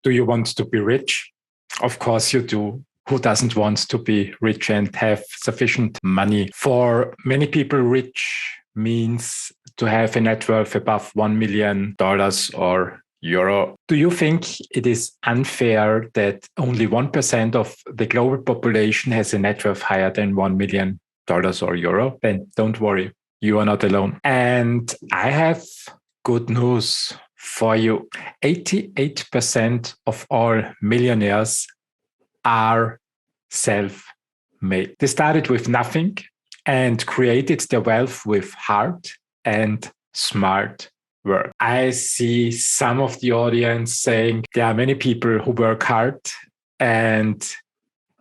Do you want to be rich? Of course you do. Who doesn't want to be rich and have sufficient money? For many people, rich means to have a net worth above $1 million or euro. Do you think it is unfair that only 1% of the global population has a net worth higher than $1 million or euro? Then don't worry, you are not alone. And I have good news for you. 88% of all millionaires are self-made. They started with nothing and created their wealth with hard and smart work. I see some of the audience saying there are many people who work hard and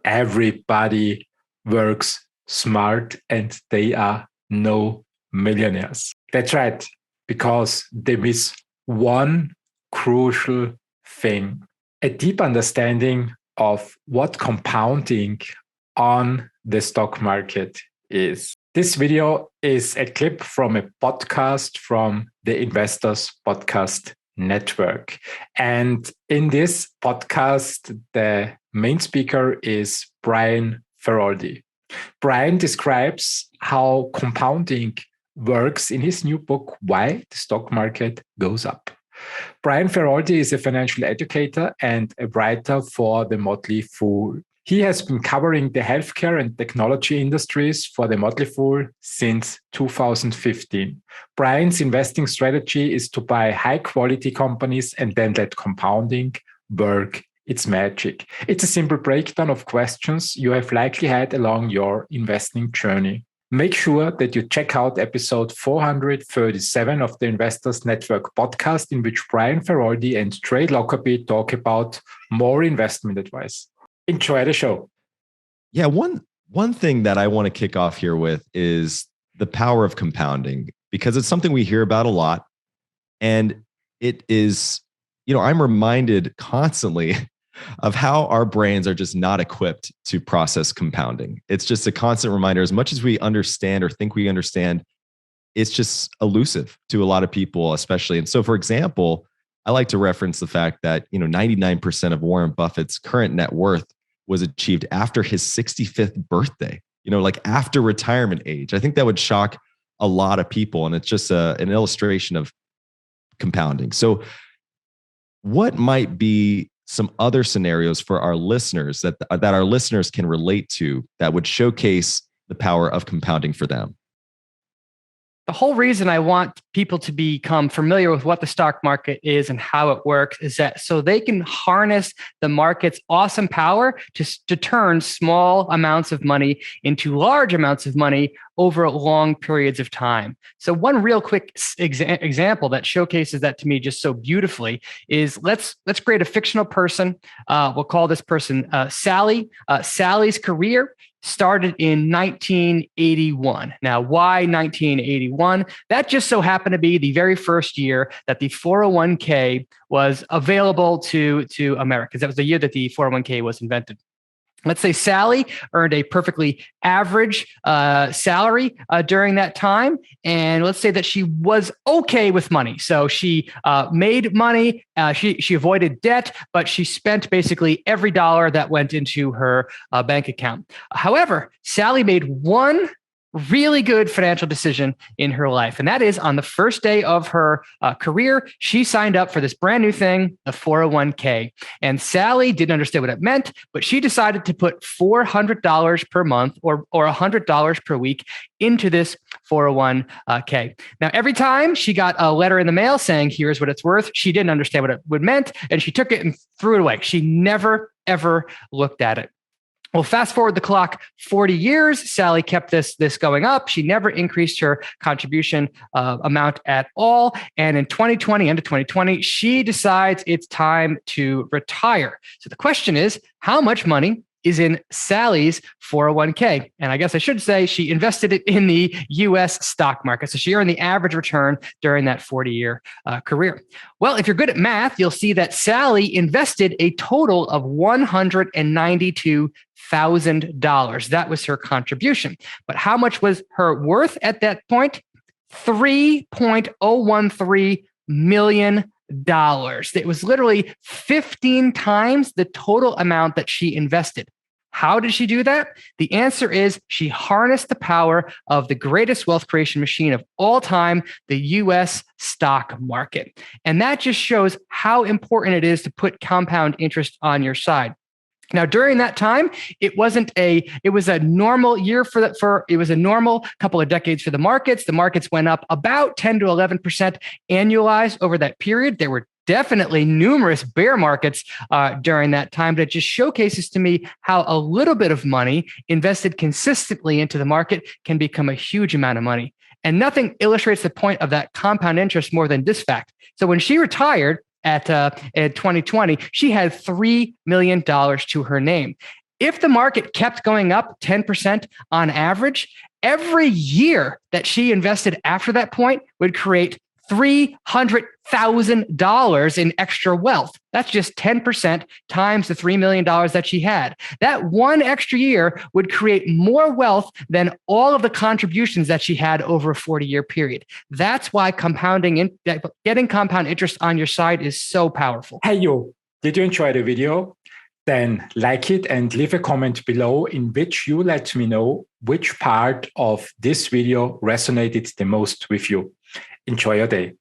everybody works smart and they are no millionaires. That's right, because they miss one crucial thing, a deep understanding of what compounding on the stock market is. This video is a clip from a podcast from the Investors Podcast Network. And in this podcast, the main speaker is Brian Feroldi. Brian describes how compounding works in his new book, Why the Stock Market Goes Up. Brian Feroldi is a financial educator and a writer for the Motley Fool. He has been covering the healthcare and technology industries for the Motley Fool since 2015. Brian's investing strategy is to buy high-quality companies and then let compounding work its magic. It's a simple breakdown of questions you have likely had along your investing journey. Make sure that you check out episode 437 of the Investors Network podcast, in which Brian Feroldi and Trey Lockerbie talk about more investment advice. Enjoy the show. Yeah, one thing that I want to kick off here with is the power of compounding, because it's something we hear about a lot. And it is, I'm reminded constantly of how our brains are just not equipped to process compounding. It's just a constant reminder. As much as we understand or think we understand, it's just elusive to a lot of people, especially. And so, for example, I like to reference the fact that 99% of Warren Buffett's current net worth was achieved after his 65th birthday, like after retirement age. I think that would shock a lot of people. And it's just an illustration of compounding. So what might be some other scenarios for our listeners that our listeners can relate to that would showcase the power of compounding for them? The whole reason I want people to become familiar with what the stock market is and how it works is that so they can harness the market's awesome power to turn small amounts of money into large amounts of money over long periods of time. So one real quick example that showcases that to me just so beautifully is let's create a fictional person. We'll call this person Sally. Sally's career started in 1981. Now, why 1981? That just so happened to be the very first year that the 401k was available to Americans. That was the year that the 401k was invented. Let's say Sally earned a perfectly average salary during that time. And let's say that she was okay with money. So she made money. She avoided debt, but she spent basically every dollar that went into her bank account. However, Sally made one really good financial decision in her life. And that is on the first day of her career, she signed up for this brand new thing, a 401k. And Sally didn't understand what it meant, but she decided to put $400 per month or $100 per week into this 401k. Now, every time she got a letter in the mail saying, here's what it's worth, she didn't understand what it meant, and she took it and threw it away. She never, ever looked at it. Well, fast forward the clock 40 years, Sally kept this going up. She never increased her contribution amount at all. And in 2020, end of 2020, she decides it's time to retire. So the question is, how much money is in Sally's 401k? And I guess I should say she invested it in the US stock market. So she earned the average return during that 40-year career. Well, if you're good at math, you'll see that Sally invested a total of $192,000. That was her contribution. But how much was her worth at that point? $3.013 million. It was literally 15 times the total amount that she invested. How did she do that? The answer is she harnessed the power of the greatest wealth creation machine of all time, the US stock market. And that just shows how important it is to put compound interest on your side. Now, during that time, it was a normal year it was a normal couple of decades for the markets. The markets went up about 10 to 11% annualized over that period. There were definitely numerous bear markets during that time, but it just showcases to me how a little bit of money invested consistently into the market can become a huge amount of money. And nothing illustrates the point of that compound interest more than this fact. So when she retired, at 2020, she had $3 million to her name. If the market kept going up 10% on average, every year that she invested after that point would create $300,000 in extra wealth. That's just 10% times the $3 million that she had. That one extra year would create more wealth than all of the contributions that she had over a 40-year period. That's why getting compound interest on your side is so powerful. Hey, you, did you enjoy the video? Then like it and leave a comment below in which you let me know which part of this video resonated the most with you. Enjoy your day.